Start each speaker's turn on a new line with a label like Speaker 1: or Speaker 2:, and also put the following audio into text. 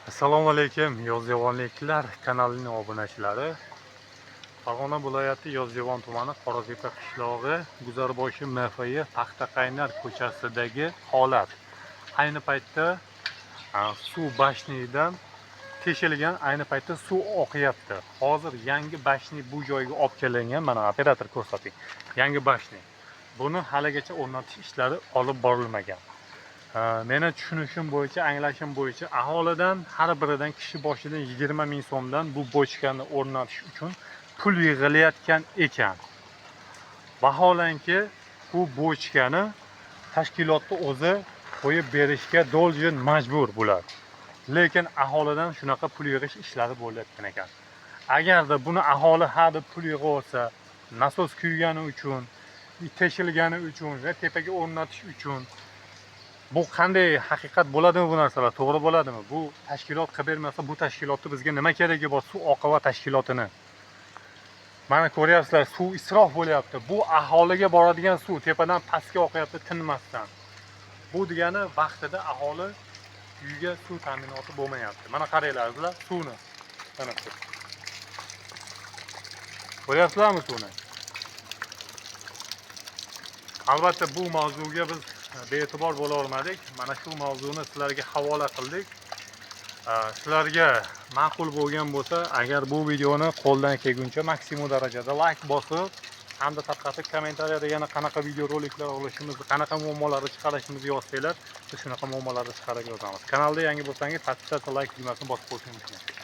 Speaker 1: Assalomu alaykum Yozyovonliklar kanalining obunachilari. Farg'ona viloyati Yozyovon tumani Qoratepa qishlog'i Guzarboshi MFI Paxtaqaynar ko'chasidagi holat. Ayni paytda suv bashnidan teshilgan, ayni paytda suv oqyapti. Hozir yangi bashni bu joyga olib kelingan. Mana operator ko'rsating. Yangi bashni. Buni haligacha o'rnatish ishlari olib borilmagan. Meni tushunishim bo'yicha, anglashim bo'yicha aholidan har biridan kishi boshidan 20 ming so'mdan bu bochkani o'rnatish uchun pul yig'ilayotgan ekan. Vaholanki bu bochkani tashkilotni o'zi qo'yib berishga doljin majbur bular. Lekin aholidan shunaqa pul yig'ish ishlari bo'layotgan ekan. Agarda buni aholi ha deb pul yig'ib olsa, nasos kuygani uchun, teshilgani uchun va tepaga o'rnatish uchun bu qanday haqiqat bo'ladimi bu narsalar? To'g'ri bo'ladimi? Bu tashkilot qilib bermasa, bu tashkilotni bizga nima keragi bor? Suv oqova tashkilotini. Mana ko'ryapsizlar, suv isrof bo'lyapti. Bu aholiga boradigan suv tepadan pastga oqyapti tinmasdan. Bu degani vaqtida aholi uyga suv ta'minoti bo'lmayapti. Mana qaranglar, suvni. Mana shu. Ko'ryapsizlarmi suvni? Albatta bu mavzuga biz be'tibor bo'la olmadik. Mana shu mavzuni sizlarga havola qildik. Sizlarga ma'qul bo'lgan bo'lsa, agar bu videoni qo'ldan kelguncha maksimum darajada like bosib, hamda tarqatib kommentariyada yana qanaqa video roliklar olishimizni, qanaqa muammolarni chiqarishimizni yozsanglar, biz shunaqa muammolarni chiqarib yozamiz. Kanalda yangi bo'lsangiz, pastda like tugmasini bosib qo'yishingiz mumkin.